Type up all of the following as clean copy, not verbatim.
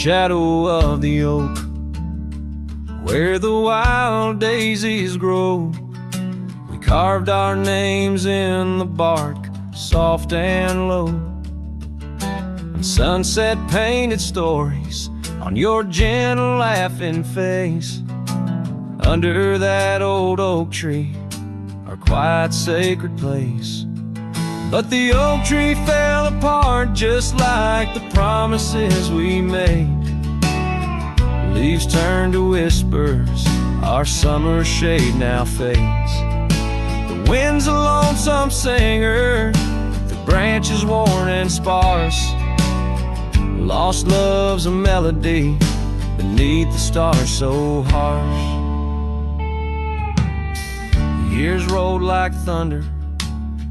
shadow of the oak, where the wild daisies grow. We carved our names in the bark, soft and low, and sunset painted stories on your gentle laughing face. Under that old oak tree, our quiet sacred place. But the oak tree fell apart just like the promises we made. Leaves turned to whispers, our summer shade now fades. The wind's a lonesome singer, the branches worn and sparse. Lost love's a melody beneath the stars so harsh. The years rolled like thunder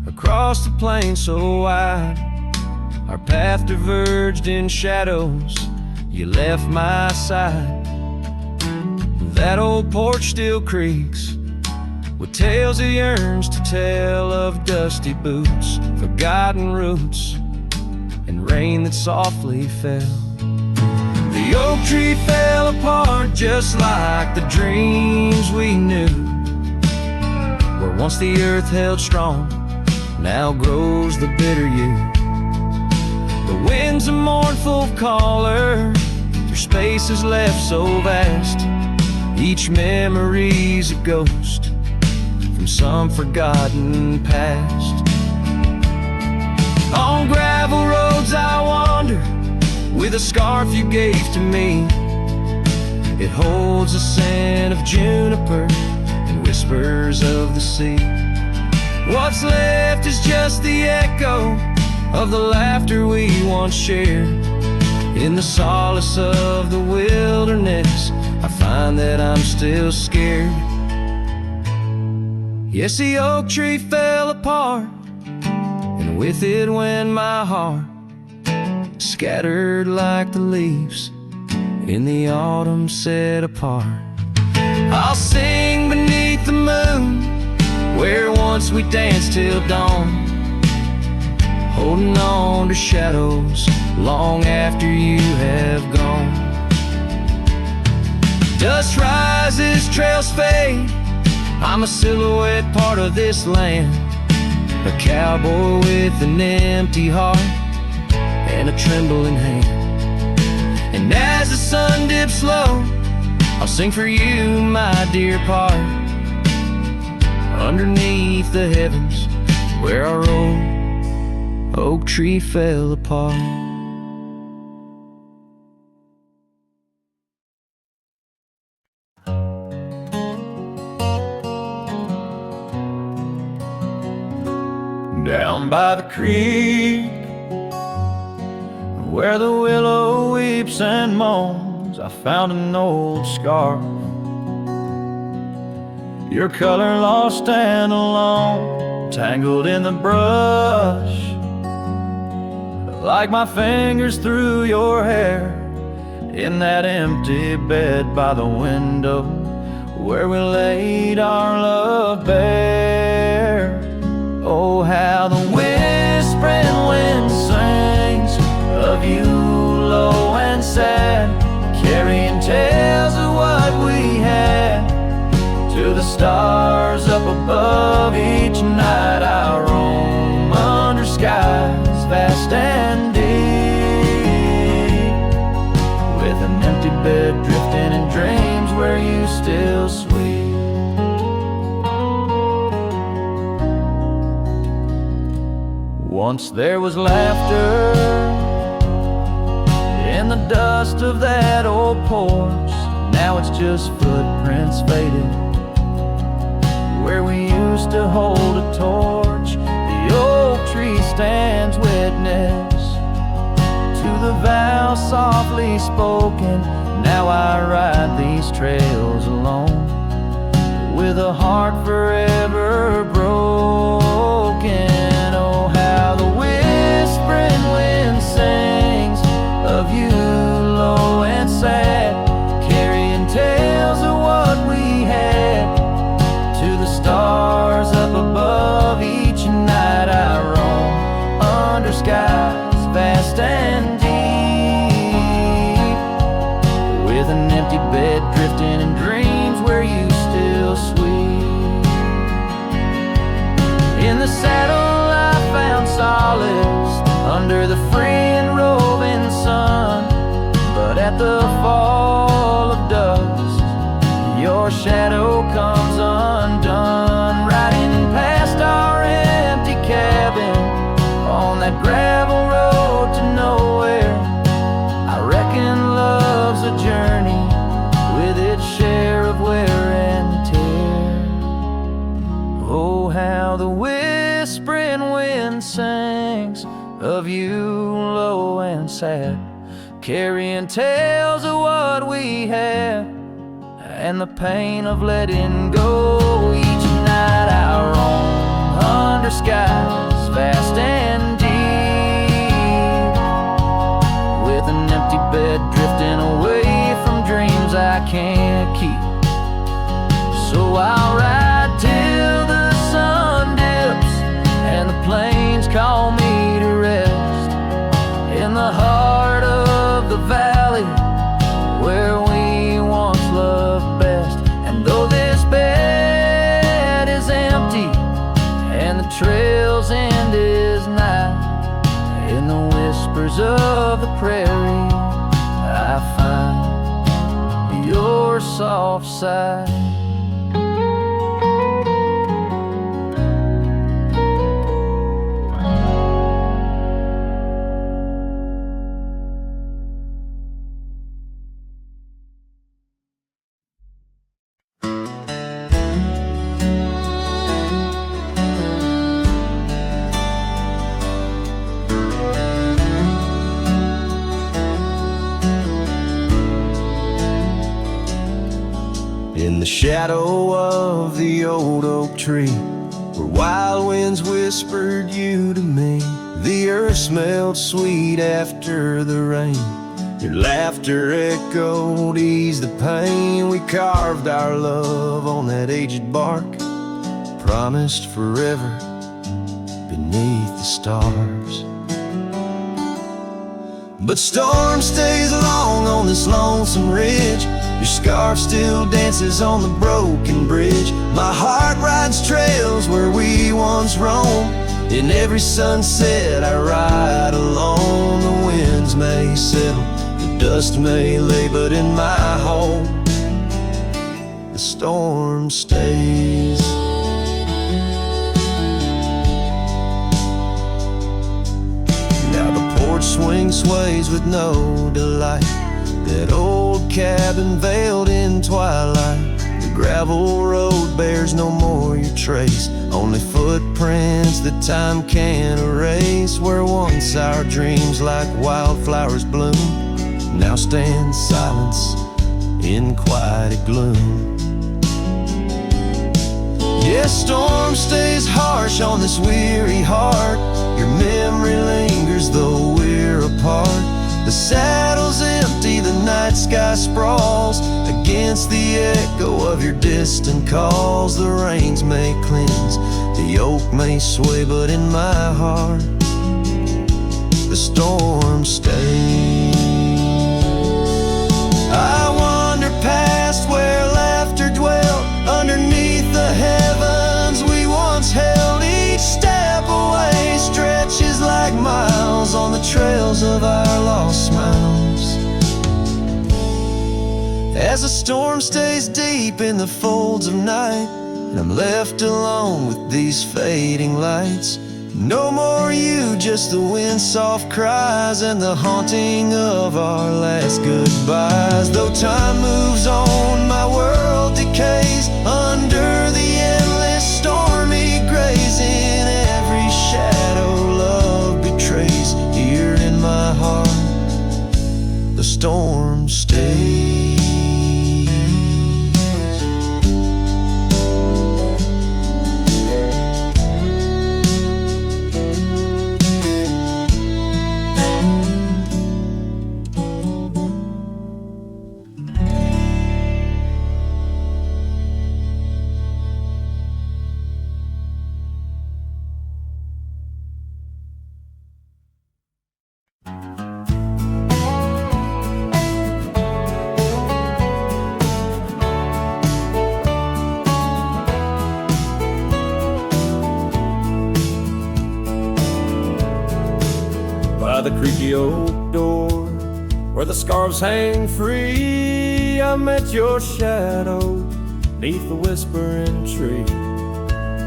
across the plain so wide. Our path diverged in shadows, you left my side. That old porch still creaks with tales it yearns to tell, of dusty boots, forgotten roots, and rain that softly fell. The oak tree fell apart just like the dreams we knew, where once the earth held strong, now grows the bitter yew. The wind's a mournful caller through spaces left so vast. Each memory's a ghost from some forgotten past. On gravel roads I wander with a scarf you gave to me. It holds a scent of juniper and whispers of the sea. What's left is just the echo of the laughter we once shared. In the solace of the wilderness, I find that I'm still scared. Yes, the oak tree fell apart, and with it went my heart, scattered like the leaves in the autumn set apart. I'll sing beneath the moon, where once we danced till dawn, holding on to shadows long after you have gone. Dust rises, trails fade, I'm a silhouette part of this land, a cowboy with an empty heart and a trembling hand. And as the sun dips low, I'll sing for you, my dear part, underneath the heavens where our old oak tree fell apart. Down by the creek, where the willow weeps and moans, I found an old scarf, your color lost and alone, tangled in the brush, like my fingers through your hair, in that empty bed by the window, where we laid our love bare. Oh, how the whispering wind sings of you low and sad, carrying tales of what we had to the stars up above. Each night I roam under skies vast and deep, with an empty bed drifting in dreams where you still sweet. Once there was laughter in the dust of that old porch, now it's just footprints faded where we used to hold a torch. The oak tree stands witness to the vow softly spoken. Now I ride these trails alone, with a heart forever broken. Oh, how the whispering wind sings of you low and sad, carrying tales of what we had to the stars up above. Each night I roam under skies vast and deep, bed, drifting in dreams where you still sweet. In the saddle I found solace under the free and roving sun, but at the fall of dusk your shadow comes undone. Riding past our empty cabin on that gravel road to nowhere, I reckon love's a journey with its share of wear and tear. Oh, how the whispering wind sings of you low and sad, carrying tales of what we had and the pain of letting go. Each night I roam under skies vast and deep, with an empty bed drifting away from dreams I can't keep. So I'll ride till the sun dips and the plains call me to rest in the heart of the valley where we once loved best. And though this bed is empty and the trail's end is nigh, in the whispers of the prairie I find your soft sigh. In the shadow of the old oak tree, where wild winds whispered you to me, the earth smelled sweet after the rain. Your laughter echoed, eased the pain. We carved our love on that aged bark, promised forever beneath the stars. But storm stays long on this lonesome ridge. Your scarf still dances on the broken bridge. My heart rides trails where we once roamed. In every sunset I ride alone. The winds may settle, the dust may lay, but in my home the storm stays. Now the porch swing sways with no delight, that old cabin veiled in twilight. The gravel road bears no more your trace, only footprints that time can't erase. Where once our dreams like wildflowers bloom, now stand silence in quiet gloom. Yes, storm stays harsh on this weary heart. Your memory lingers though we're apart. The saddle's empty, the night sky sprawls against the echo of your distant calls. The rains may cleanse, the oak may sway, but in my heart the storm stays. I wander past where laughter dwelt, underneath the heavens we once held. Each step away stretches like miles on the trails of our lost smiles. As the storm stays deep in the folds of night, and I'm left alone with these fading lights. No more you, just the wind's soft cries and the haunting of our last goodbyes. Though time moves on, my world decays under the endless stormy grays. In every shadow love betrays, here in my heart the storm stays. creaky oak door where the scarves hang free. I met your shadow neath the whispering tree.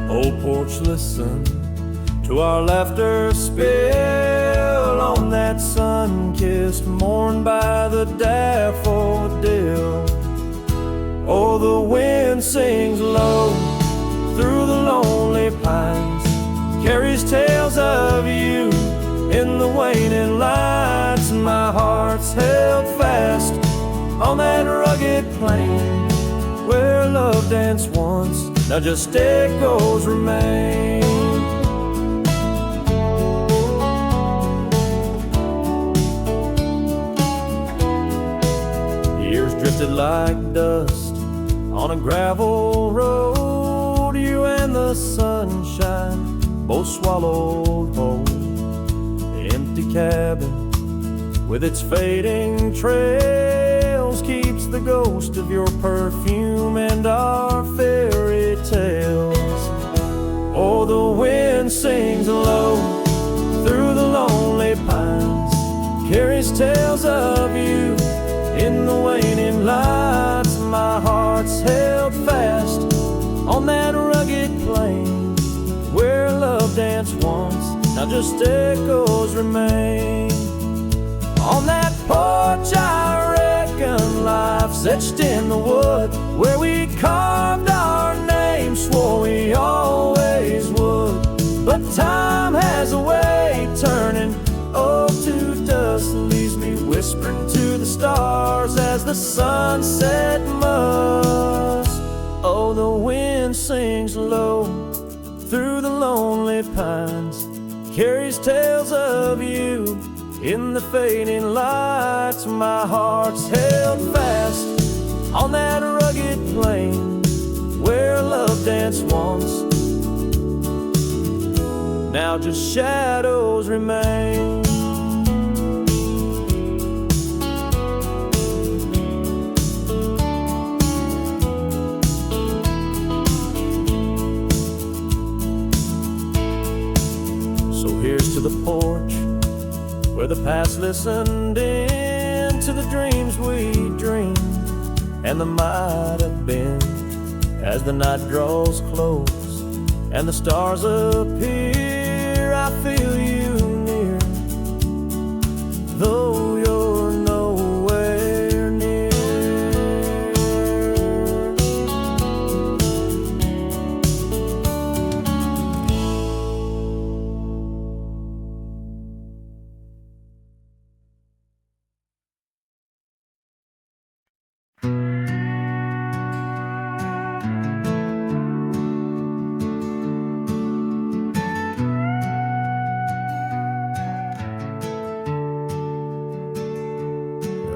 Old porch, listen to our laughter spill on that sun-kissed morn by the daffodil. Oh, the wind sings low through the lonely pines, carries tales of you in the waning lights. My heart's held fast on that rugged plain where love danced once, now just echoes remain. Years drifted like dust on a gravel road, you and the sunshine both swallowed whole. The empty cabin with its fading trails keeps the ghost of your perfume and our fairy tales. Oh, the wind sings low through the lonely pines, carries tales of you in the waning lights. My heart's held fast on that rugged plain where love danced once, now just echoes remain. On that porch I reckon life's etched in the wood where we carved our names, swore we always would. But time has a way turning to dust, leaves me whispering to the stars as the sunset must. Oh, the wind sings low through the lonely pines, carries tales of you in the fading lights. My heart's held fast on that rugged plain where love danced once, now just shadows remain. So here's to the porch where the past listened in to the dreams we dreamed and the might have been. As the night draws close and the stars appear, I feel you near, though you're nowhere near.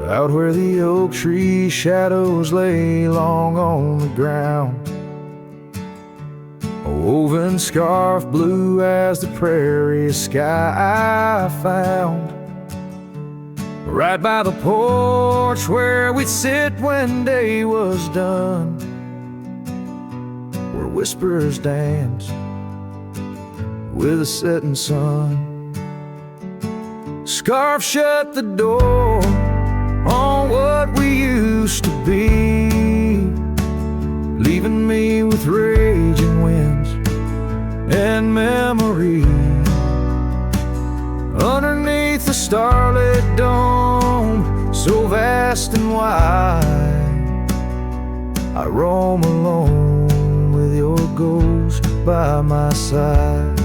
Out where the oak tree shadows lay long on the ground, a woven scarf blue as the prairie sky I found. Right by the porch where we'd sit when day was done, where whispers dance with the setting sun. Scarf shut the door on what we used to be, leaving me with raging winds and memory. Underneath the starlit dome, so vast and wide, I roam alone with your ghost by my side.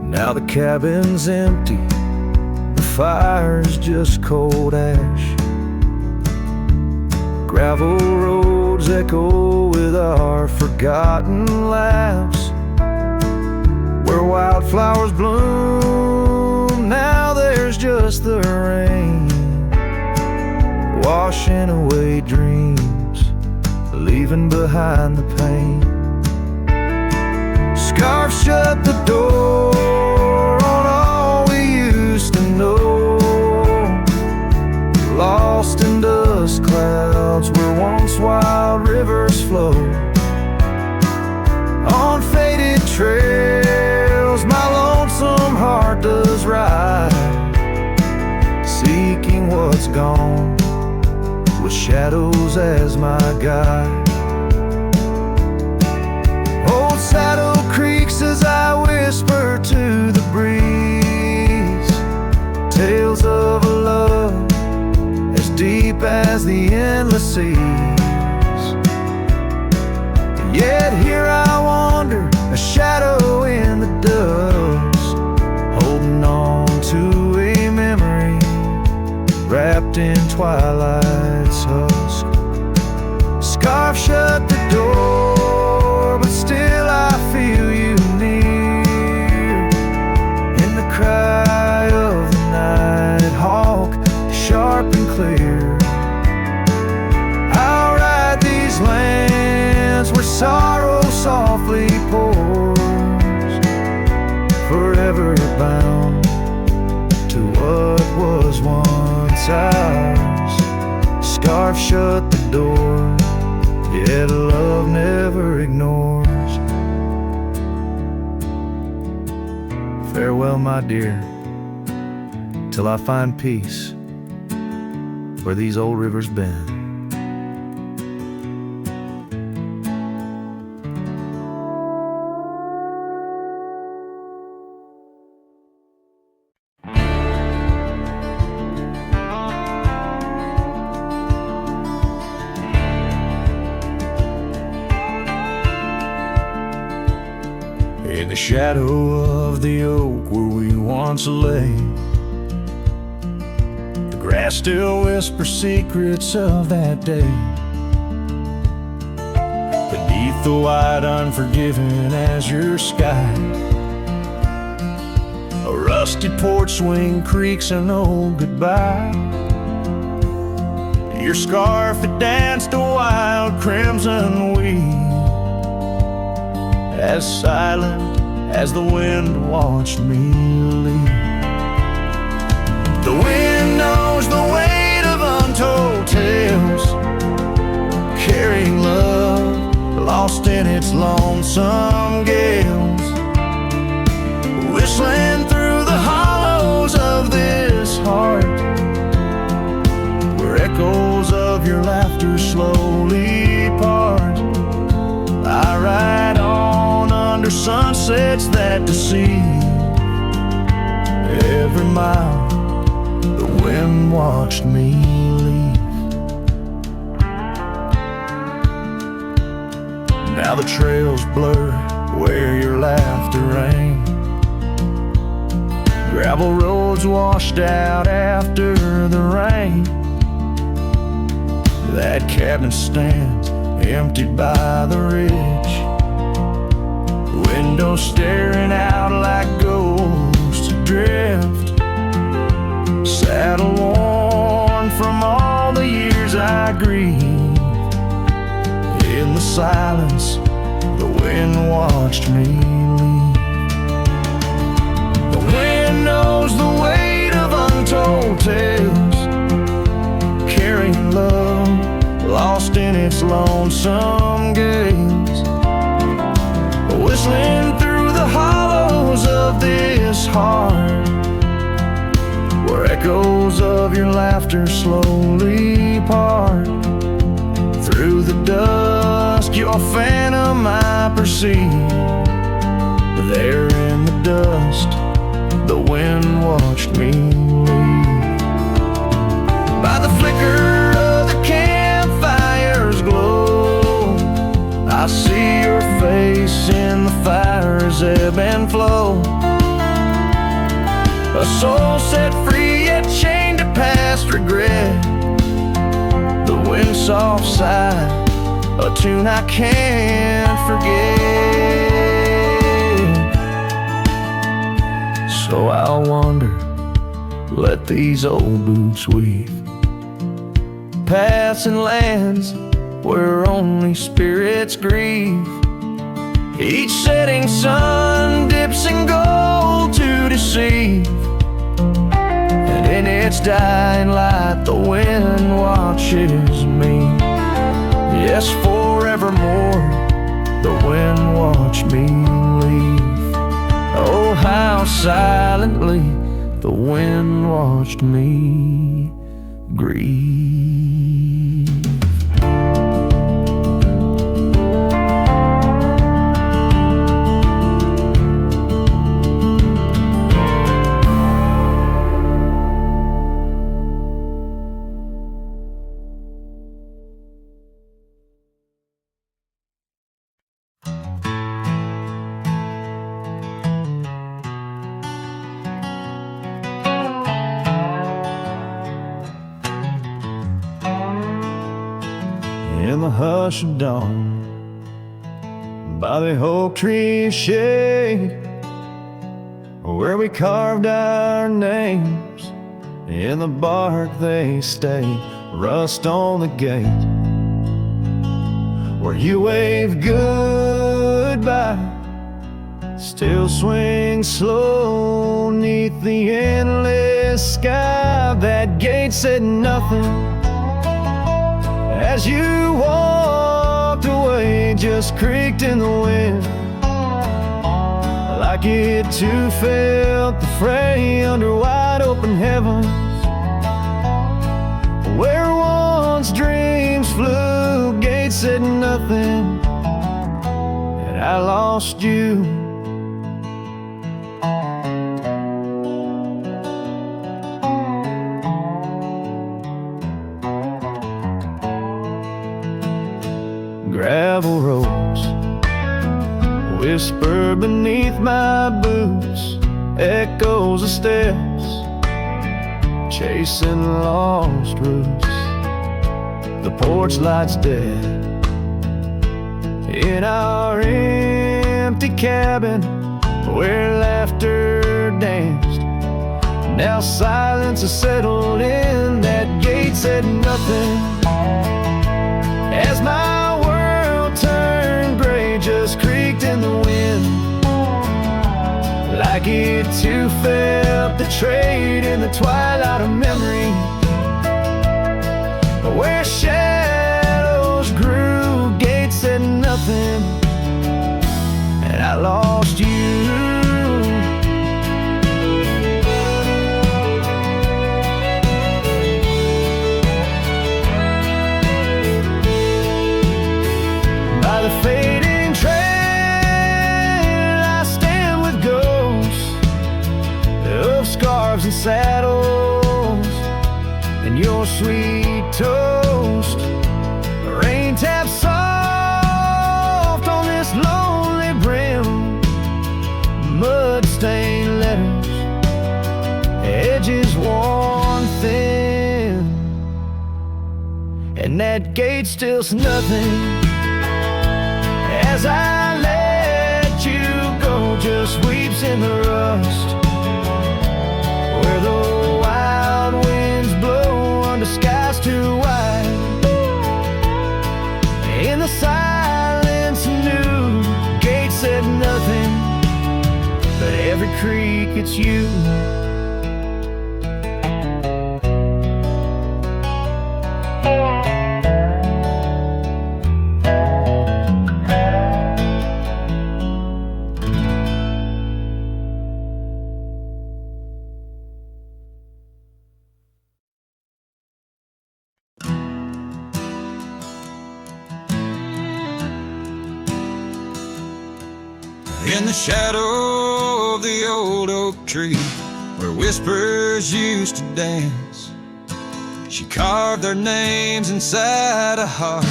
Now the cabin's empty, the fire's just cold ash. Gravel roads echo with our forgotten laughs. Where wildflowers bloom, now there's just the rain, washing away dreams, leaving behind the pain. Scarf shut the door on all we used to know, lost in dust clouds where once wild rivers flow, on faded trails what's gone, with shadows as my guide. Old saddle creaks as I whisper to the breeze, tales of a love as deep as the endless seas. Yet here I wander, a shadow in the dust, holding on to a memory wrapped in twilight's husk. Scarf shut the door, but still I feel you near, in the cry of the night hawk, sharp and clear. I'll ride these lands where sorrow softly pours, forever bound to what was once ours. Scarf shut the door, yet love never ignores. Farewell, my dear, till I find peace where these old rivers bend. In the shadow of the oak where we once lay, the grass still whispers secrets of that day. Beneath the white unforgiving azure sky, a rusted porch swing creaks an old goodbye. Your scarf had danced a wild crimson weave, as silent as the wind watched me leave. The wind knows the weight of untold tales, carrying love lost in its lonesome gales, whistling through the hollows of this heart, where echoes of your laughter slowly part. I ride on under sunsets that deceive. Every mile the wind watched me leave. Now the trails blur where your laughter rang, gravel roads washed out after the rain. That cabin stands emptied by the ridge, windows staring out like ghosts adrift. Saddle worn from all the years I grieved. In the silence, the wind watched me leave. The wind knows the weight of untold tales, carrying love lost in its lonesome gaze, whistling through the hollows of this heart, where echoes of your laughter slowly part. Through the dusk, your phantom I perceive. There in the dust, the wind watched me leave. By the flicker of the campfire's glow, I see your face in the fire's ebb and flow. A soul set free yet chained to past regret. The wind's soft sigh, a tune I can't forget. So I'll wander, let these old boots weave, paths and lands where only spirits grieve. Each setting sun dips in gold to deceive, and in its dying light the wind watches me. Yes, forevermore the wind watched me leave. Oh, how silently the wind watched me grieve. In the hush of dawn, by the oak tree shade, where we carved our names, in the bark they stayed. Rust on the gate, where you waved goodbye, still swing slow neath the endless sky. That gate said nothing as you walked away, just creaked in the wind, like it too felt the fray under wide open heavens, where once dreams flew. Gate said nothing, and I lost you. Gravel roads whisper beneath my boots, echoes of steps chasing lost roots. The porch light's dead in our empty cabin, where laughter danced. Now silence has settled in. That gate said nothing as my world turned gray, just creaked in the wind, like it too felt betrayed in the twilight of memory, where shadows grew. Gate said nothing, and I lost you. By the fading trail I stand with ghosts of scarves and saddles, and your sweet toast. The rain taps soft on this lonely brim, mud-stained letters, edges worn thin, and that gate still's nothing as I let you go, just weeps in the rust, where the wild winds blow under skies too wide. In the silence new, gate said nothing, but every creak it's you. In the shadow of the old oak tree, where whispers used to dance, she carved their names inside a heart,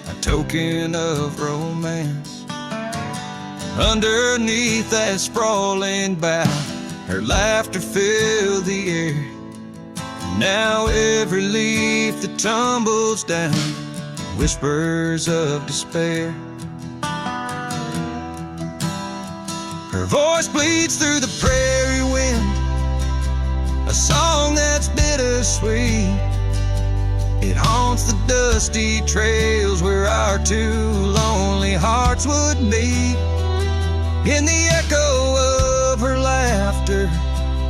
a token of romance. Underneath that sprawling bough, her laughter filled the air. Now every leaf that tumbles down whispers of despair. Her voice bleeds through the prairie wind, a song that's bittersweet. It haunts the dusty trails where our two lonely hearts would meet. In the echo of her laughter,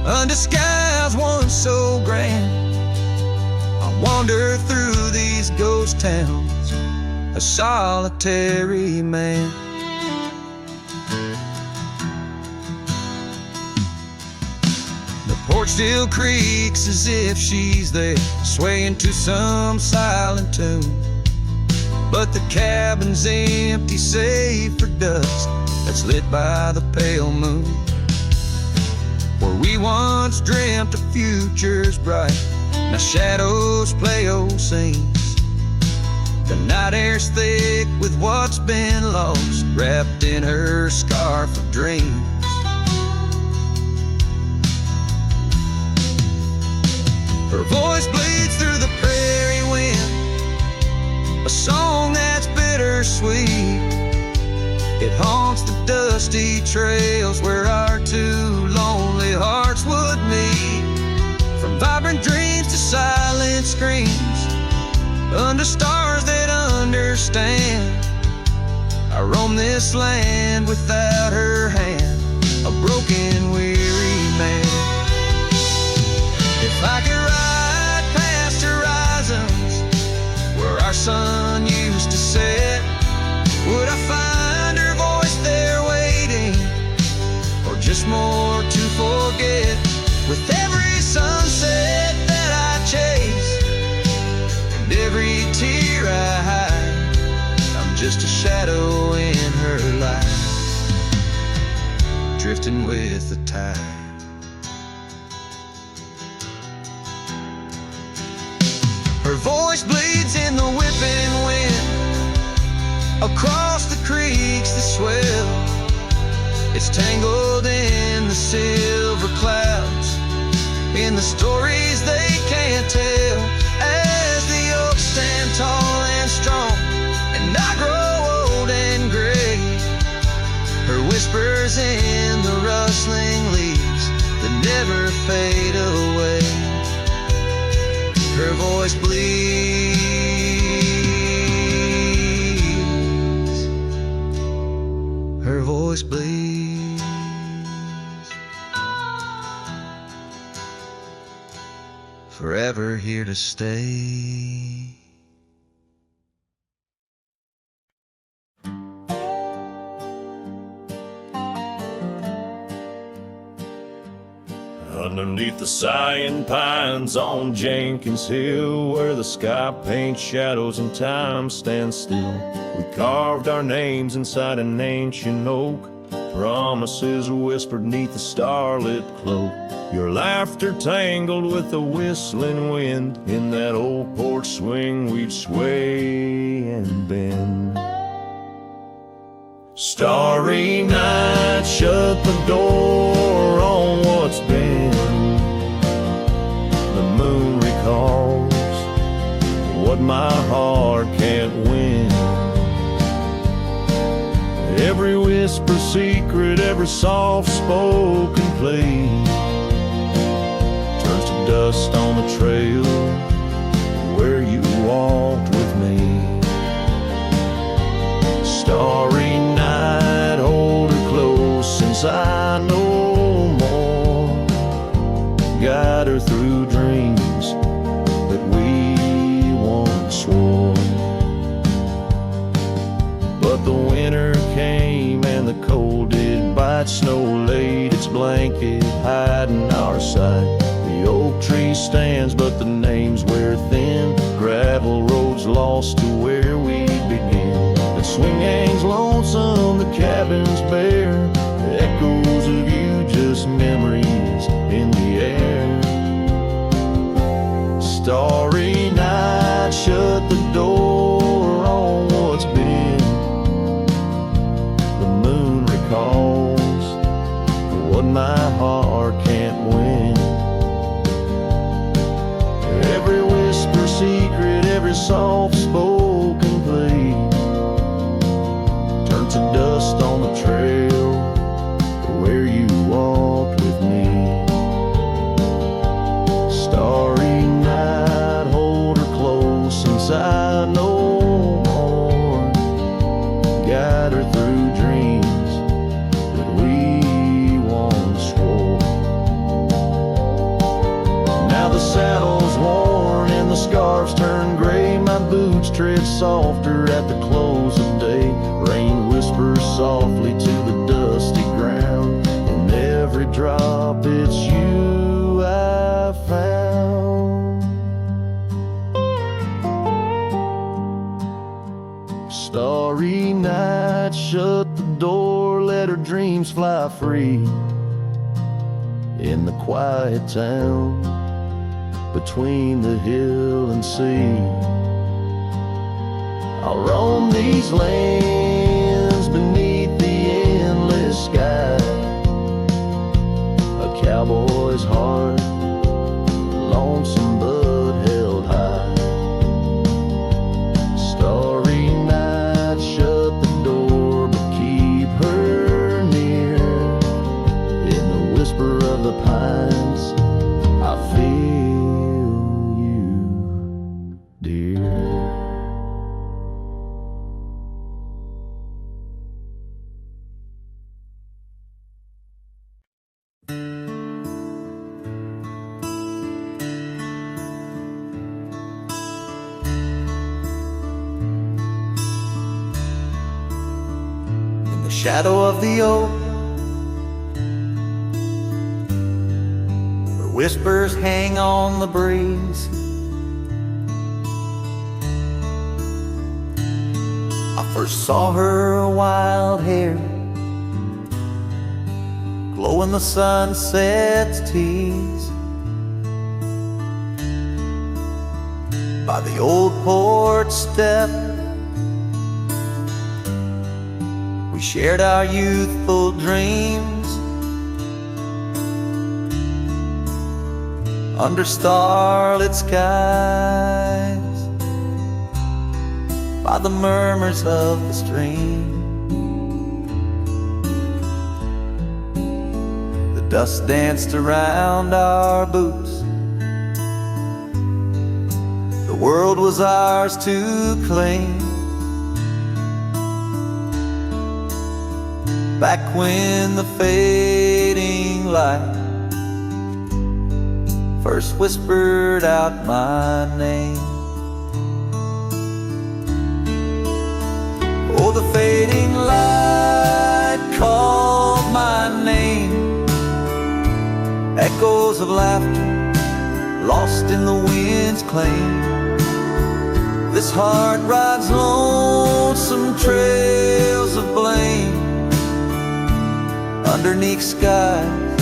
under skies once so grand, I wander through these ghost towns, a solitary man. heart still creaks as if she's there, swaying to some silent tune. But the cabin's empty, save for dust that's lit by the pale moon. Where we once dreamt of futures bright, now shadows play old scenes. The night air's thick with what's been lost, wrapped in her scarf of dreams. Her voice bleeds through the prairie wind, a song that's bittersweet. It haunts the dusty trails where our two lonely hearts would meet. From vibrant dreams to silent screams, under stars that understand, I roam this land without her hand, a broken, weary man. If I could ride past horizons where our sun used to set, would I find her voice there waiting, or just more to forget? With every sunset that I chase and every tear I hide, I'm just a shadow in her life, drifting with the tide. Her voice bleeds in the whipping wind, across the creeks that swell. It's tangled in the silver clouds, in the stories they can't tell. As the oaks stand tall and strong, and I grow old and gray, her whispers in the rustling leaves that never fade away. Her voice bleeds, her voice bleeds, forever here to stay. Underneath the sighing pines on Jenkins Hill, where the sky paints shadows and time stands still, we carved our names inside an ancient oak, promises whispered neath the starlit cloak. Your laughter tangled with the whistling wind, in that old porch swing we'd sway and bend. Starry night, shut the door on what's been. The moon recalls what my heart can't win. Every whisper secret, every soft spoken plea turns to dust on the trail where you walked with me. Starry night, hold her close since I know more. Guide her through dreams that we once swore. But the winter came and the cold did bite. Snow laid its blanket hiding our sight. The oak tree stands but the names wear thin. Gravel roads lost to where we begin. The swing hangs lonesome, the cabin's bare. The echoes of you, just memories in the air. Starry night, shut the door on what's been. The moon recalls what my heart can't win. Every whisper secret, every soft spoken plea turned to dust on the trail where you walked with me. Starry night, hold her close since I know more. Guide her through dreams that we once swore. Now the saddle's worn and the scarves turn gray. My boots tread softer at the close of day. Rain whispers softly to the dusty ground. In every drop it's you I Starry night, shut the door, let her dreams fly free. In the quiet town, between the hill and sea, I'll roam these lands beneath the endless sky. A cowboy's heart, lonesome but held high. Starry night, shut the door, but keep her near. In the whisper of the pines, I feel you, dear. Shadow of the oak, where whispers hang on the breeze, I first saw her wild hair glow in the sunset's tease. By the old porch step, we shared our youthful dreams. Under starlit skies, by the murmurs of the stream, the dust danced around our boots. The world was ours to claim. Back when the fading light first whispered out my name. Oh, the fading light called my name. Echoes of laughter lost in the wind's claim. This heart rides lonesome trails of blame underneath skies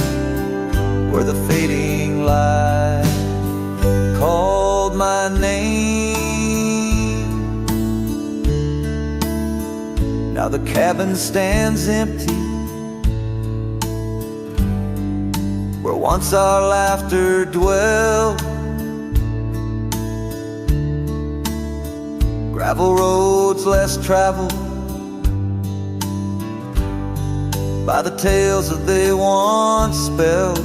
where the fading light called my name. Now the cabin stands empty, where once our laughter dwelled. Gravel roads less traveled by the tales that they once spelled.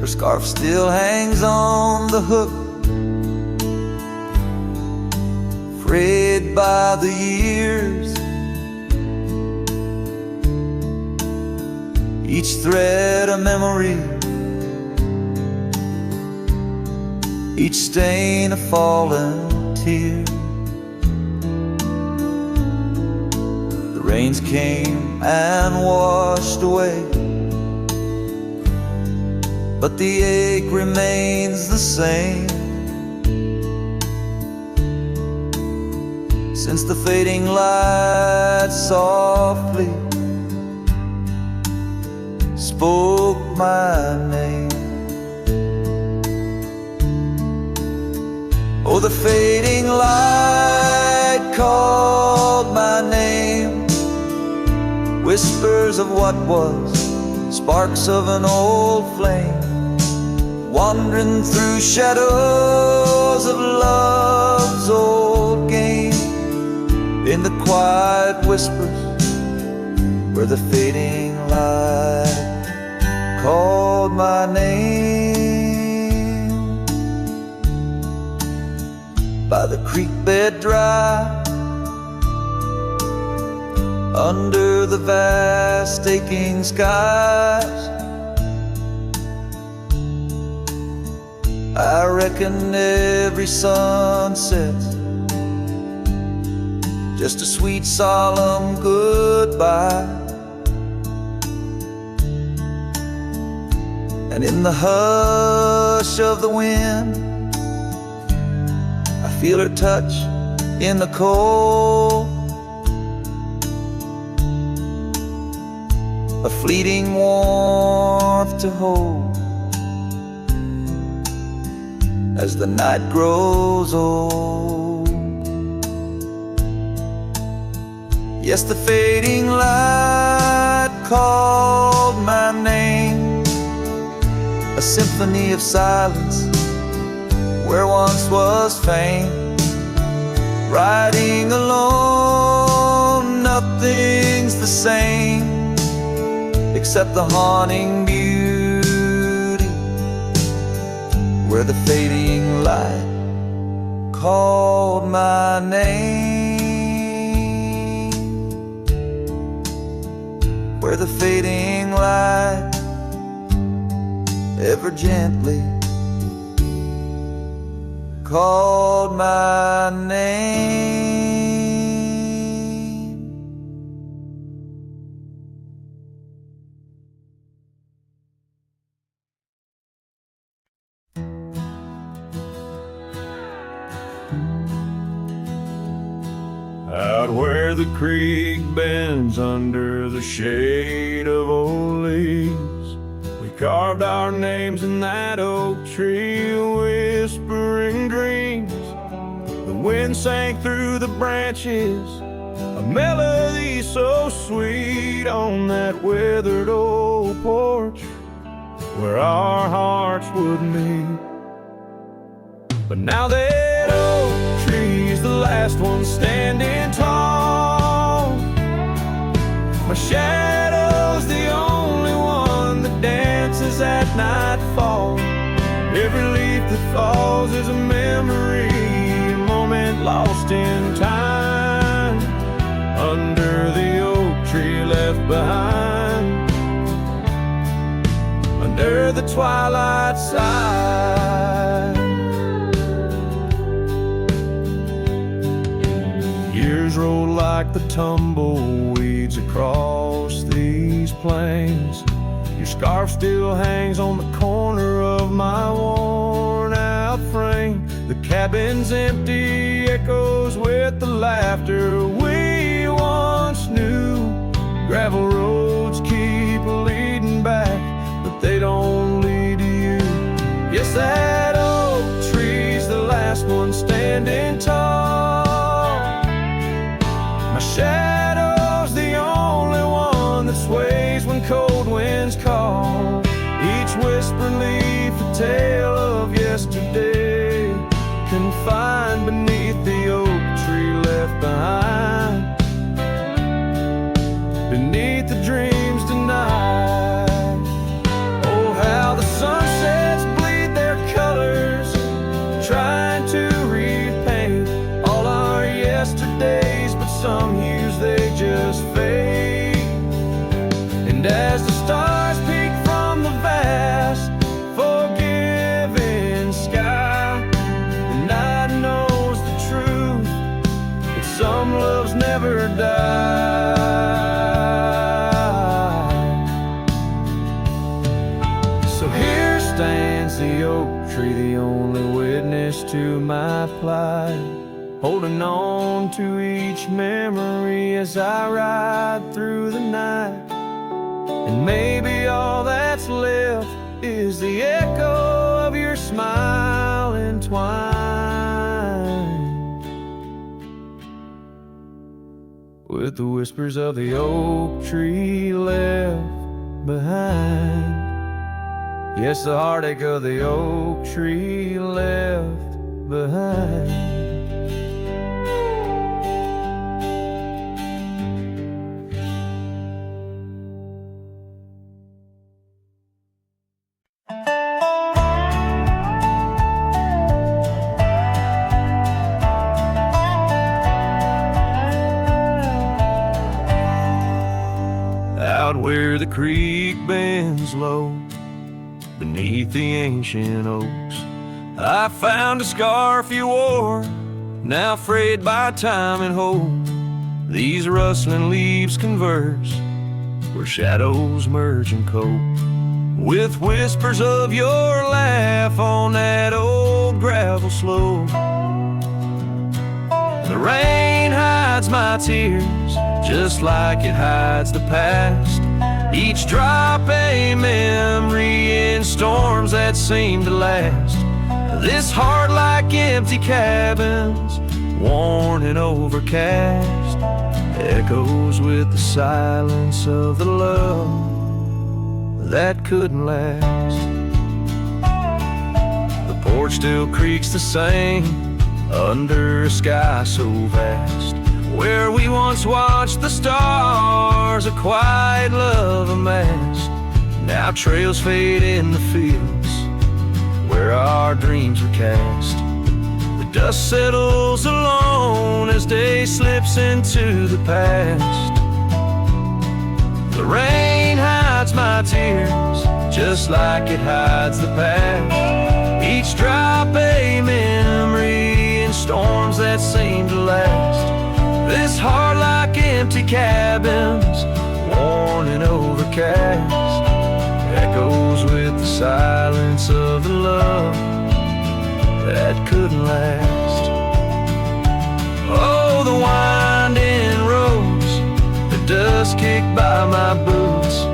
Her scarf still hangs on the hook, frayed by the years. Each thread a memory, each stain a fallen tear. Rains came and washed away, but the ache remains the same. Since the fading light softly spoke my name. Oh, the fading light called my name. Whispers of what was, sparks of an old flame, wandering through shadows of love's old game. In the quiet whispers where the fading light called my name. By the creek bed dry, under the vast aching skies, I reckon every sunset's just a sweet solemn goodbye. And in the hush of the wind, I feel her touch in the cold, a fleeting warmth to hold as the night grows old. Yes, the fading light called my name, a symphony of silence where once was fame. Riding alone, nothing's the same except the haunting beauty where the fading light called my name, where the fading light ever gently called my name. Out where the creek bends under the shade of old leaves, we carved our names in that oak tree, whispering dreams. The wind sang through the branches, a melody so sweet on that weathered old porch where our hearts would meet. But now that oak tree's the last one standing tall, my shadow's the only one that dances at nightfall. Every leaf that falls is a memory, a moment lost in time, under the oak tree left behind, under the twilight side. Years roll like the tumbleweeds across these plains. Your scarf still hangs on the corner of my worn out frame. The cabin's empty, echoes with the laughter we once knew. Gravel roads keep leading back, but they don't lead to you. Yes, that oak tree's the last one standing tall, my shadow's the only one that sways when cold winds call. Each whispered leaf a tale of yesterday, confined beneath the oak tree left behind, beneath the dreams denied. Oh, how the sunsets bleed their colors, trying to repaint all our yesterdays, but some hues they just fade. And as the stars peek from the vast, forgiving sky, the night knows the truth, that some loves never die. So here stands the oak tree, the only witness to my plight, holding on to each memory as I ride through the night. And maybe all that's left is the echo of your smile entwined with the whispers of the oak tree left behind. Yes, the heartache of the oak tree left behind. Where the creek bends low beneath the ancient oaks, I found a scarf you wore, now frayed by time and hope. These rustling leaves converse where shadows merge and cope, with whispers of your laugh on that old gravel slope. rain hides my tears, just like it hides the past. Each drop a memory in storms that seem to last. This heart like empty cabins, worn and overcast, echoes with the silence of the love that couldn't last. The porch still creaks the same under a sky so vast, where we once watched the stars, a quiet love amassed. Now trails fade in the fields where our dreams were cast. The dust settles alone as day slips into the past. The rain hides my tears, just like it hides the past. Each drop a memory in storms that seem to last. This heart like empty cabins, worn and overcast, echoes with the silence of the love that couldn't last. Oh, the winding roads, the dust kicked by my boots,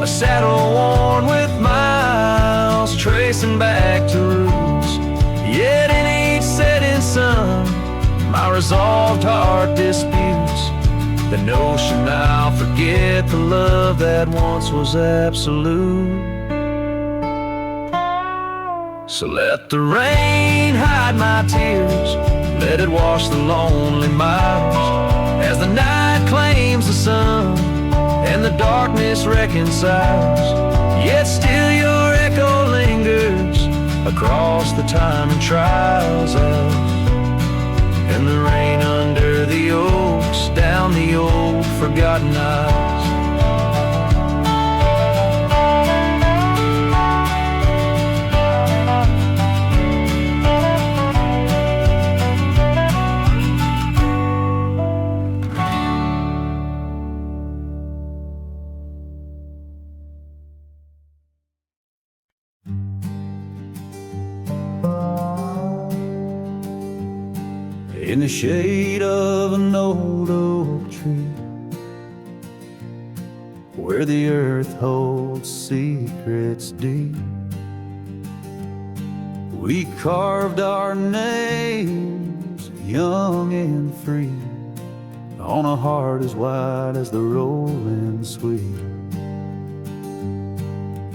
a saddle worn with miles, tracing back to roots. Yet in each setting sun, my resolved heart disputes the notion I'll forget the love that once was absolute. So let the rain hide my tears, let it wash the lonely miles, as the night claims the sun and the darkness reconciles. Yet still your echo lingers across the time and trials of, and the rain under the oaks, down the old forgotten aisles. In the shade of an old oak tree, where the earth holds secrets deep, we carved our names, young and free, on a heart as wide as the rolling sweet.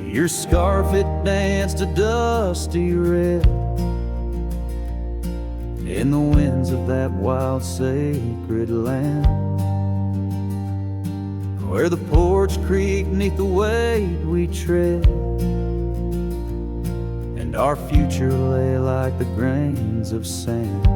Your scarf, it danced a dusty red in the winds of that wild sacred land, where the porch creaked neath the weight we tread, and our future lay like the grains of sand.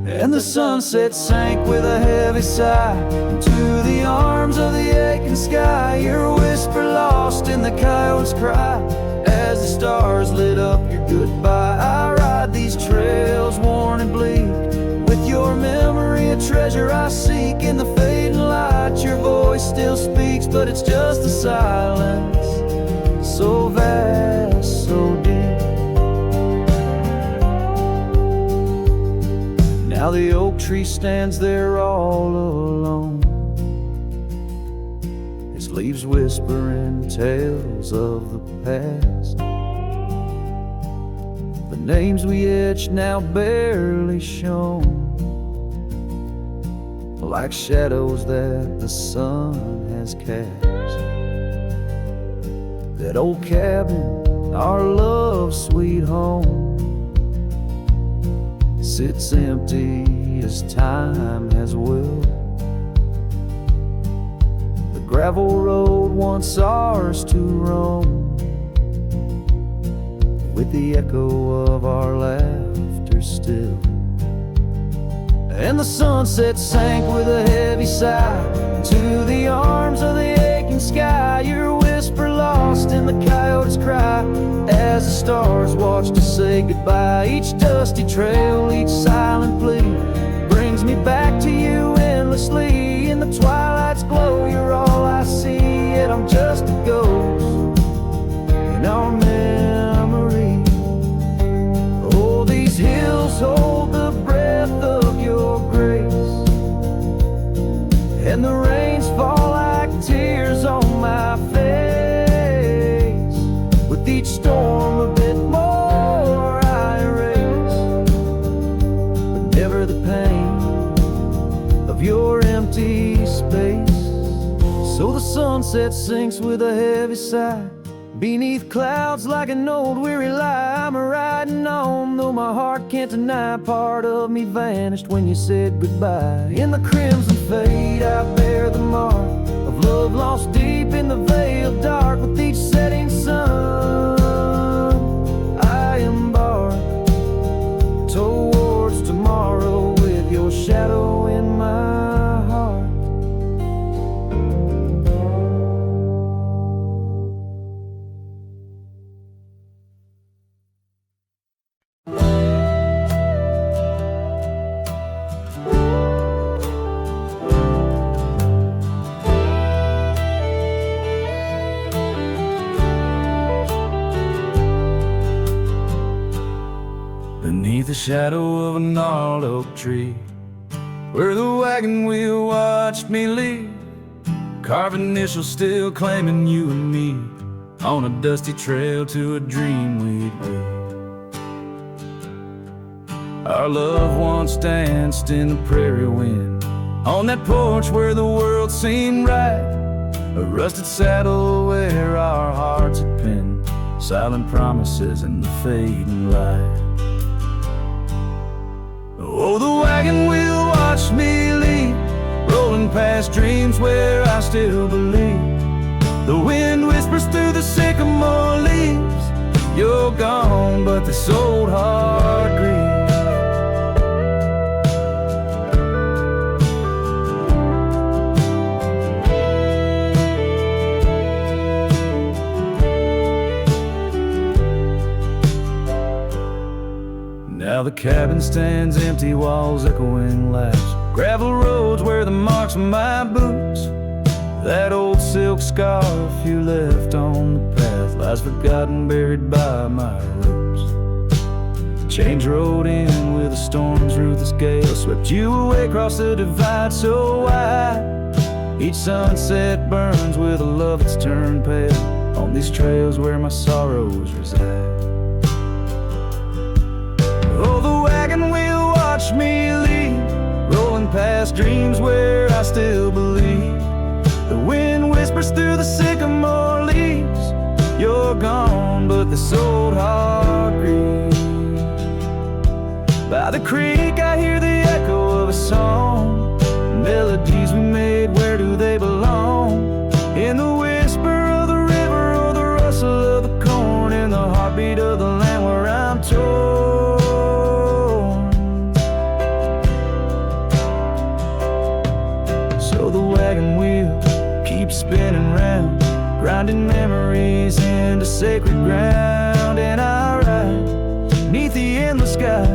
And the sunset sank with a heavy sigh into the arms of the aching sky, your whisper lost in the coyote's cry as the stars lit up your goodbye. I ride these trails worn and bleak, with your memory a treasure I seek. In the fading light your voice still speaks, but it's just a silence so vast, so deep. Now the oak tree stands there all alone, its leaves whispering tales of the past. The names we etched now barely shown, like shadows that the sun has cast. That old cabin, our love's sweet home, sits empty as time has willed. The gravel road once ours to roam, with the echo of our laughter still. And the sunset sank with a heavy sigh to the arms of the aching sky, your whisper lost in the coyote's cry as the stars watched us say goodbye. Each dusty trail, each silent plea brings me back to you endlessly. In the twilight's glow you're all I see, yet I'm just a ghost in our memory. Oh, these hills hold the breath of your sunset sinks with a heavy sigh. Beneath clouds like an old weary lie, I'm riding on, though my heart can't deny. Part of me vanished when you said goodbye. In the crimson fade I bear the mark of love lost deep in the veil dark. With each setting sun I embark towards tomorrow with your shadow in my heart. Beneath the shadow of a gnarled oak tree, where the wagon wheel watched me leave, carved initials still claiming you and me, on a dusty trail to a dream we'd be. Our love once danced in the prairie wind, on that porch where the world seemed right, a rusted saddle where our hearts had pinned silent promises in the fading light. Oh, the wagon wheel watched me leave, rolling past dreams where I still believe. The wind whispers through the sycamore leaves, you're gone, but this old heart grieves. Now the cabin stands empty, walls echoing laughs, gravel roads where the marks of my boots, that old silk scarf you left on the path lies forgotten, buried by my roots. Change rode in with a storm's ruthless gale, swept you away across the divide so wide. Each sunset burns with a love that's turned pale, on these trails where my sorrows reside. Oh, the wagon wheel watched me leave, rolling past dreams where I still believe. The wind whispers through the sycamore leaves, you're gone, but this old heart grieves. By the creek I hear the echo of a song, melodies we made, where do they belong? In the whisper of the river or the rustle of the corn, in the heartbeat of the land where I'm torn. Spinning round, grinding memories into sacred ground. And I ride neath the endless sky,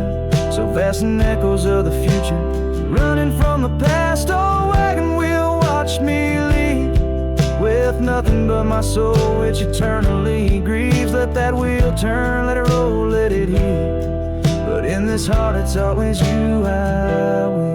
so vast in echoes of the future, running from the past. Oh, wagon wheel watch me leave, with nothing but my soul which eternally grieves. Let that wheel turn, let it roll, let it heal, but in this heart it's always you I will.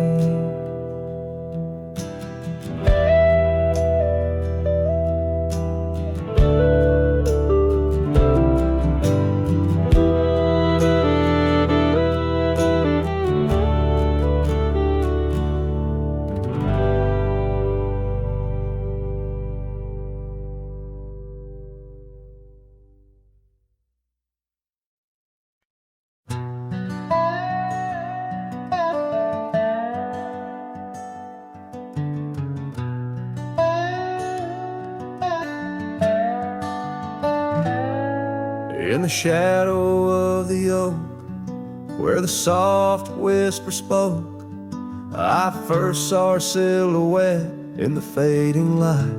In the shadow of the oak, where the soft whisper spoke, I first saw her silhouette in the fading light.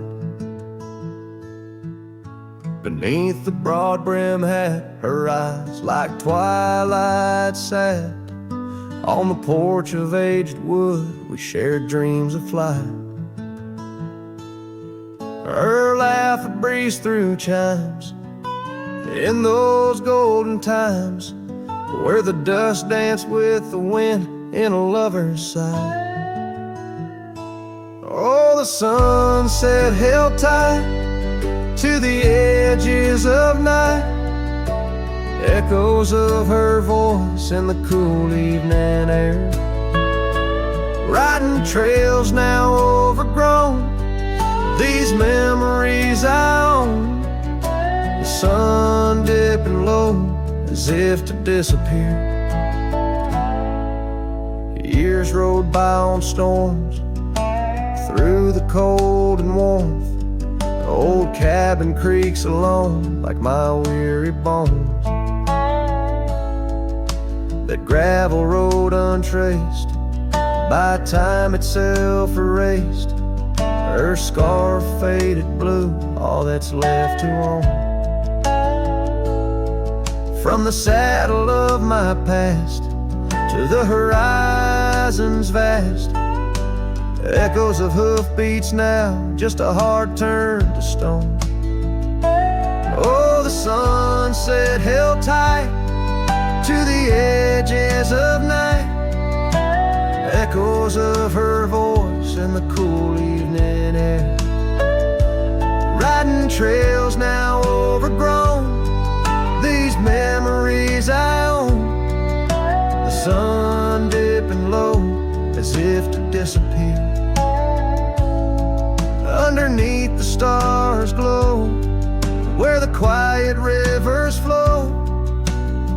Beneath the broad brim hat, her eyes like twilight sat. On the porch of aged wood, we shared dreams of flight. Her laugh breezed through chimes in those golden times, where the dust danced with the wind in a lover's sight. Oh, the sunset held tight to the edges of night, echoes of her voice in the cool evening air. Riding trails now overgrown, These memories I own, the sun dipping low as if to disappear. Years rode by on storms, through the cold and warmth. The old cabin creaks alone like my weary bones. That gravel road untraced, by time itself erased. Her scarf faded blue, all that's left to own. From the saddle of my past to the horizons vast, echoes of hoofbeats now, just a hard turn to stone. Oh, the sunset held tight to the edges of night, echoes of her voice in the cool evening air. Riding trails now overgrown, these memories I own. The sun dipping low as if to disappear. Underneath the stars glow, where the quiet rivers flow.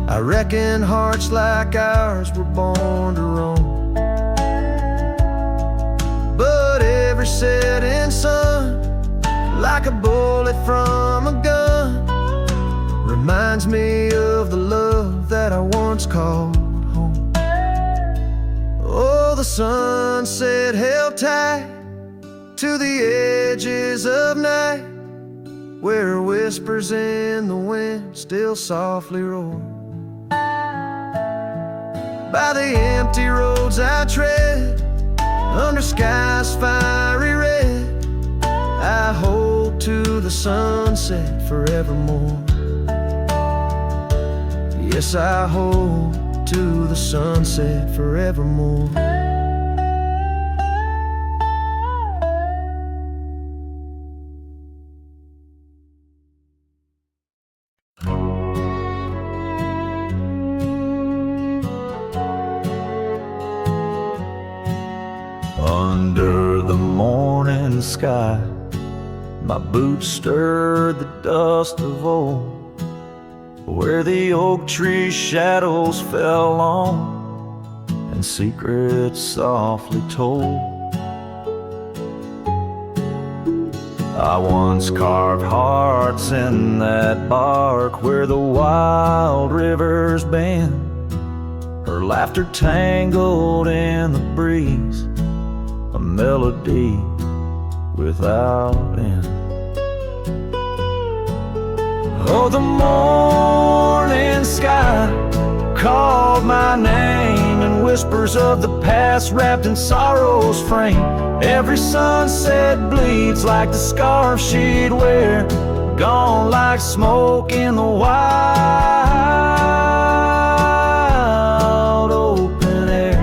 I reckon hearts like ours were born to roam. But every setting sun, like a bullet from a gun, reminds me of the love that I once called home. Oh, the sunset held tight to the edges of night, where whispers in the wind still softly roar. By the empty roads I tread, under skies fiery red, I hold to the sunset forevermore. Yes, I hold to the sunset forevermore. Under the morning sky, my boots stirred the dust of old, where the oak tree shadows fell on and secrets softly told. I once carved hearts in that bark where the wild rivers bend, her laughter tangled in the breeze, a melody without end. Oh, the morning sky called my name, and whispers of the past wrapped in sorrow's frame. Every sunset bleeds like the scarf she'd wear, gone like smoke in the wild open air.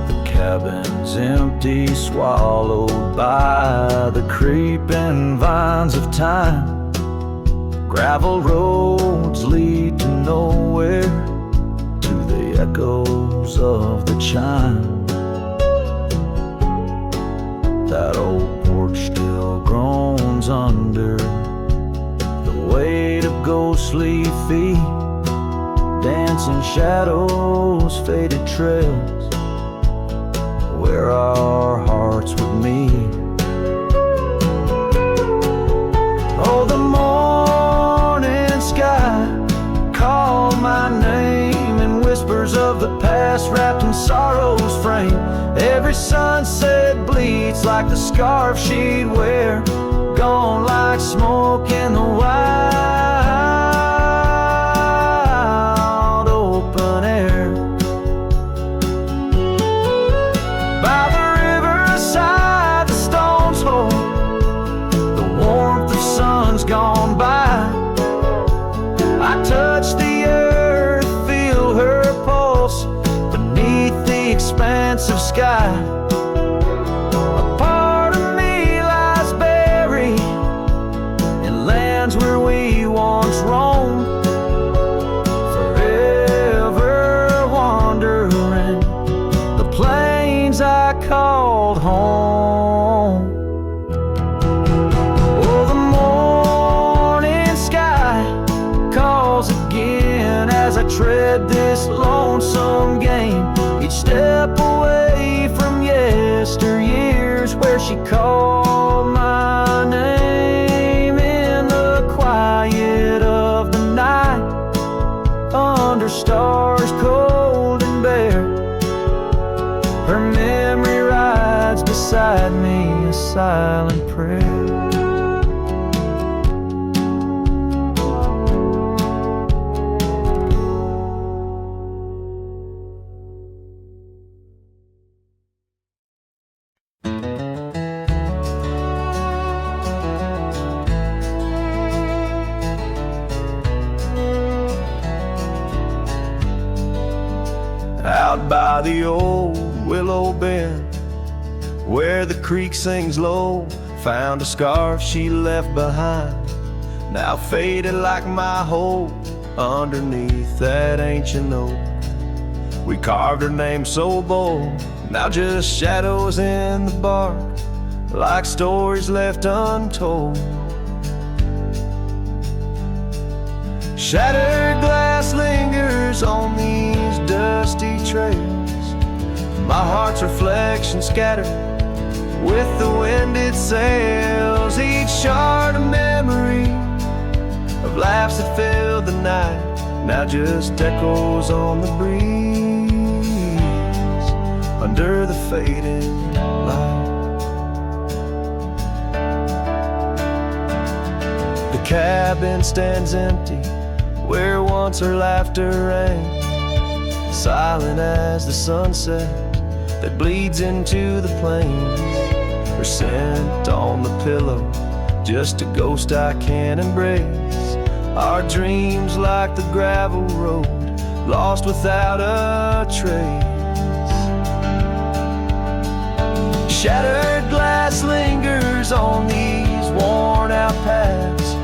The cabin's empty, swallowed by the creeping vines of time. Gravel roads lead to nowhere, to the echoes of the chime. That old porch still groans under the weight of ghostly feet, dancing shadows, faded trails, where our hearts would meet. Oh, the morning sky called my name, and whispers of the past wrapped in sorrow's frame. Every sunset bleeds like the scarf she'd wear, gone like smoke in the wild open air. By the riverside the stones hold the warmth of sun's gone by. I touch the earth, feel her pulse beneath the expanse of sky. A part of me lies buried in lands where we once roamed, forever one. friend. Out by the old willow bend, where the creek sings low, found a scarf she left behind, now faded like my hope. Underneath that ancient oak, we carved her name so bold, now just shadows in the bark, like stories left untold. Shattered glass lingers on these dusty trails, my heart's reflection scattered with the wind it sails. Each shard a memory of laughs that filled the night, now just echoes on the breeze under the fading light. The cabin stands empty where once her laughter rang, silent as the sunset that bleeds into the plains. Her scent on the pillow, just a ghost I can't embrace. Our dreams like the gravel road, lost without a trace. Shattered glass lingers on these worn out paths,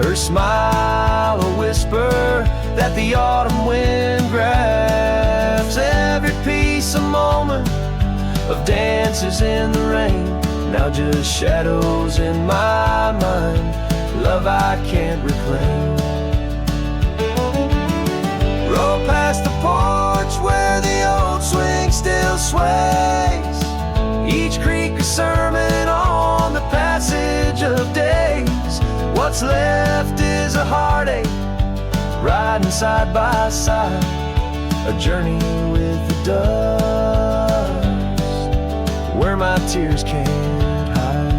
her smile a whisper that the autumn wind grabs. Every piece a moment of dances in the rain, now just shadows in my mind, love I can't reclaim. Roll past the porch where the old swing still sways, each creek a sermon on the passage of days. What's left is a heartache, riding side by side, a journey with the dust, where my tears can't hide.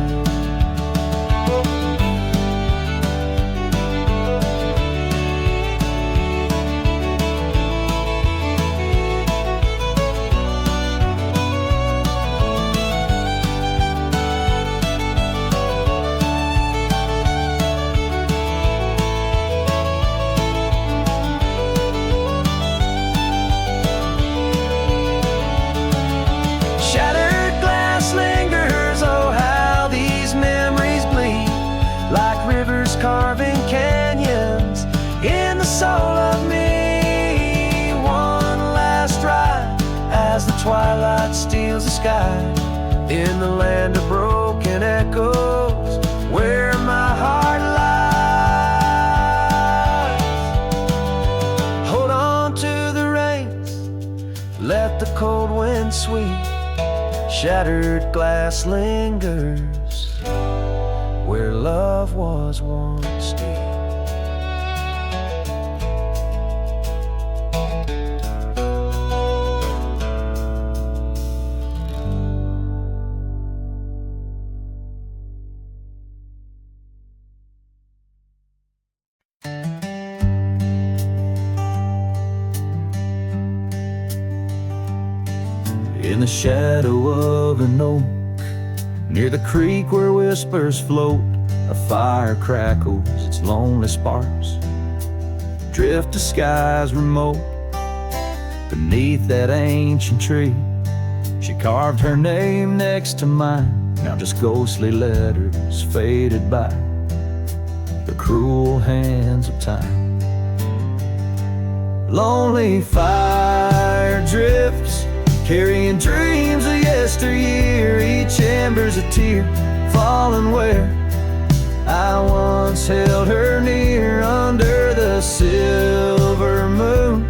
Carving canyons in the soul of me. One last ride as the twilight steals the sky, in the land of broken echoes where my heart lies. Hold on to the reins, let the cold wind sweep. Shattered glass lingers where love was once deep. In the shadow of an oak, near the creek where whispers float, a fire crackles its lonely sparks, drift to skies remote. Beneath that ancient tree, she carved her name next to mine, now just ghostly letters faded by the cruel hands of time. Lonely fire drifts, carrying dreams of yesteryear, each ember's a tear falling where I once held her near, under the silver moon,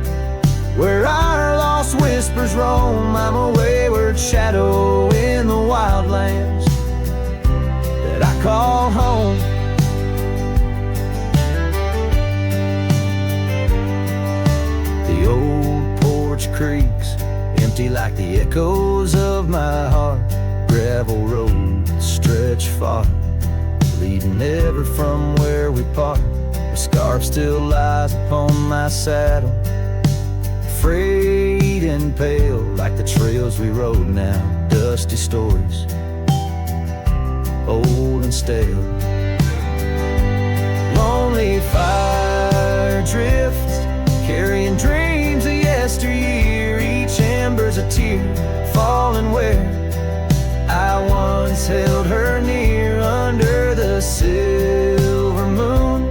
where our lost whispers roam. I'm a wayward shadow in the wildlands that I call home. The old porch creaks, empty like the echoes of my heart. Gravel roads stretch far, leading ever from where we part. The scarf still lies upon my saddle, frayed and pale like the trails we rode now. Dusty stories, old and stale. Lonely fire drifts, carrying dreams of yesteryear. Each ember's a tear falling where I once held her near. Under the silver moon,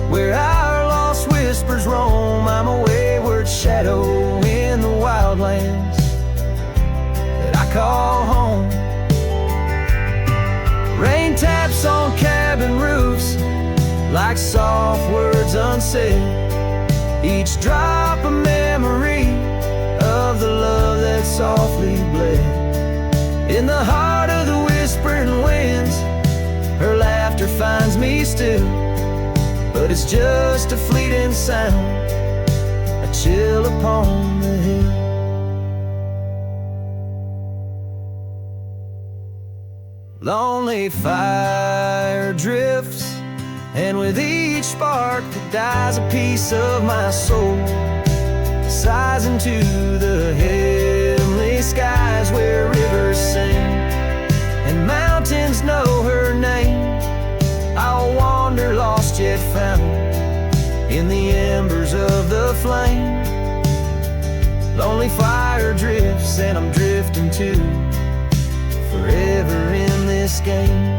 where our lost whispers roam, I'm a wayward shadow in the wildlands that I call home. Rain taps on cabin roofs like soft words unsaid, each drop a memory of the love that softly bled. In the heart of the whispering winds, her laughter finds me still, but it's just a fleeting sound, a chill upon the hill. Lonely fire drifts, and with each spark that dies a piece of my soul sighs into the heavenly skies, where rivers sing and mountains know her name. I'll wander lost yet found in the embers of the flame. Lonely fire drifts, and I'm drifting too, forever in this game.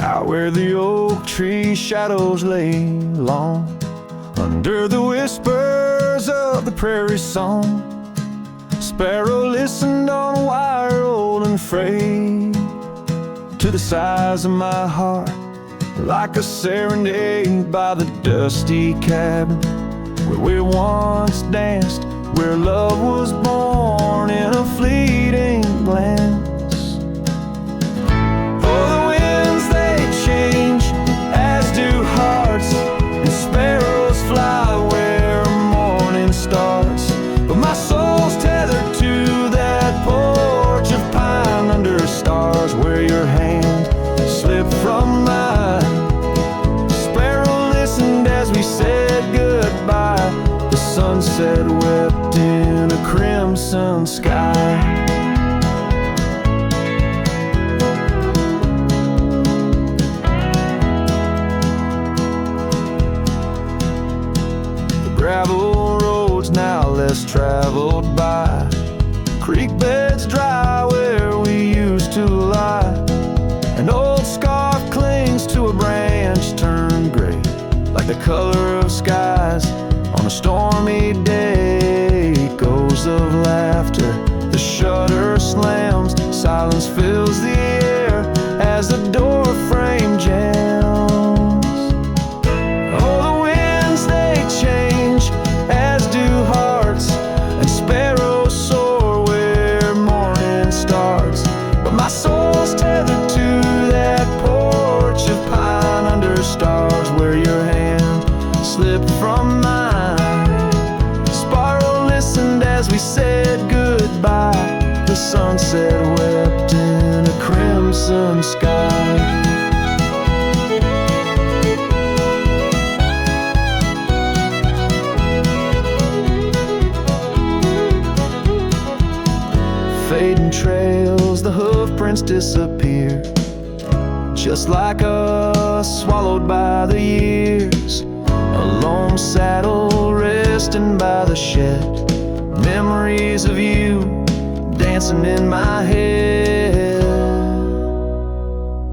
Out where the oak tree shadows lay long, under the whispers of the prairie song, sparrow listened on a wire old and frayed to the sighs of my heart, like a serenade by the dusty cabin where we once danced, where love was born in a fleeting glance. Change, as do hearts, and sparrows fly where morning starts. But my soul's tethered to that porch of pine under stars, where your hand slipped from mine. Sparrow listened as we said goodbye. The sunset wept in a crimson sky. Gravel roads now less traveled by, creek beds dry where we used to lie. An old scarf clings to a branch turned gray, like the color of skies on a stormy day. Echoes of laughter, the shutter slams, silence fills the air as the door frame jams. My soul's tethered to that porch of pine under stars, where your hand slipped from mine. Sparrow listened as we said goodbye. The sunset wept in a crimson sky. Fading trails, the hoof prints disappear, just like us, swallowed by the years. A lone saddle resting by the shed, memories of you dancing in my head.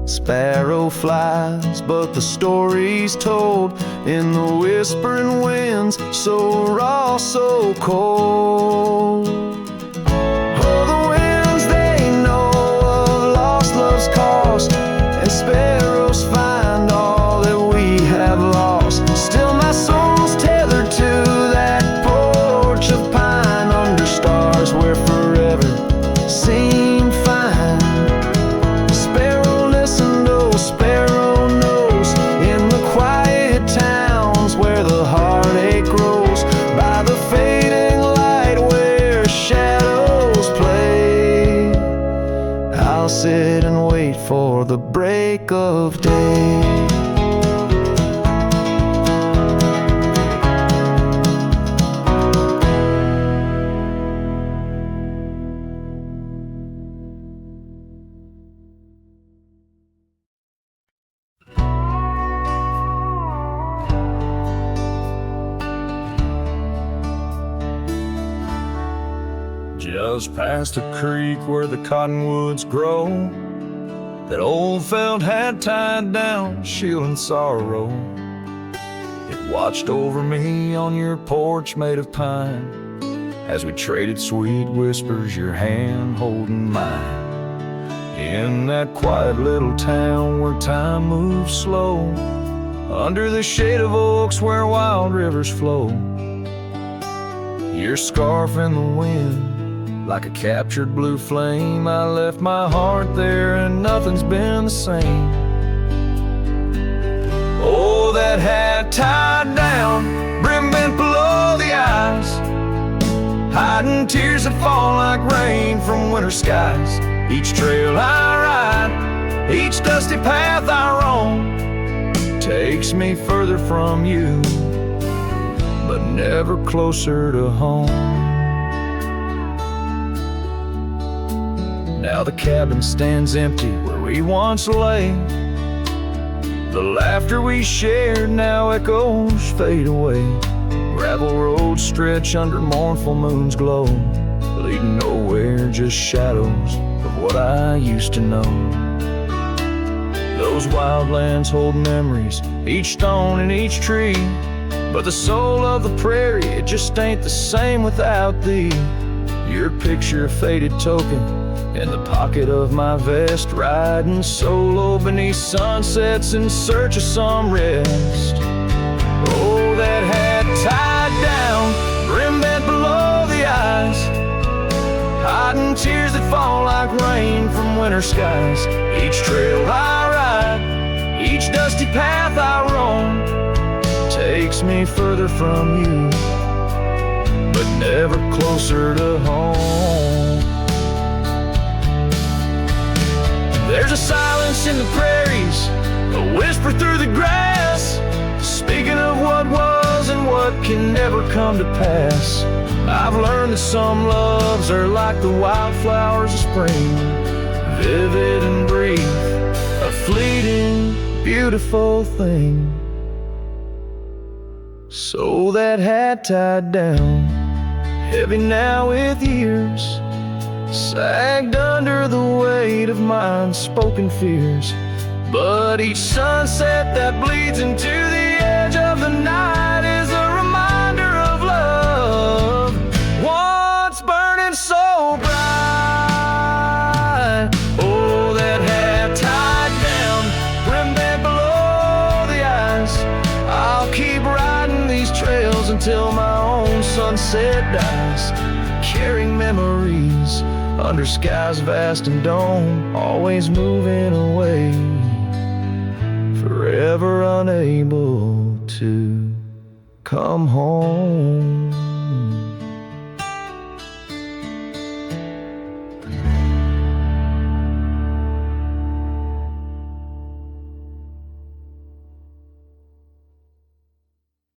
Sparrow flies, but the story's told in the whispering winds, so raw, so cold. Love's cost, and sparrows find all that we have lost. the break of day. Just past a creek where the cottonwoods grow, that old felt had tied down, shielding sorrow. It watched over me on your porch made of pine, as we traded sweet whispers, your hand holding mine. In that quiet little town where time moves slow, under the shade of oaks where wild rivers flow, your scarf in the wind like a captured blue flame. I left my heart there and nothing's been the same. Oh, that hat tied down, brim bent below the eyes, hiding tears that fall like rain from winter skies. Each trail I ride, each dusty path I roam, takes me further from you, but never closer to home. Now the cabin stands empty where we once lay. The laughter we shared now echoes fade away. Gravel roads stretch under mournful moon's glow, leading nowhere, just shadows of what I used to know. Those wildlands hold memories, each stone and each tree, but the soul of the prairie, it just ain't the same without thee. Your picture, a faded token in the pocket of my vest, riding solo beneath sunsets in search of some rest. Oh, that hat tied down, brim bent below the eyes, hiding tears that fall like rain from winter skies. Each trail I ride, each dusty path I roam, takes me further from you, but never closer to home. There's a silence in the prairies, a whisper through the grass, speaking of what was and what can never come to pass. I've learned that some loves are like the wildflowers of spring, vivid and brief, a fleeting, beautiful thing. So that hat tied down, heavy now with years, sagged under the weight of my unspoken fears. But each sunset that bleeds into the edge of the night is a reminder of love, once burning so bright. Oh, that hat tied down, brim bent below the eyes, I'll keep riding these trails until my own sunset dies, carrying memories under skies vast and dome, always moving away, forever unable to come home.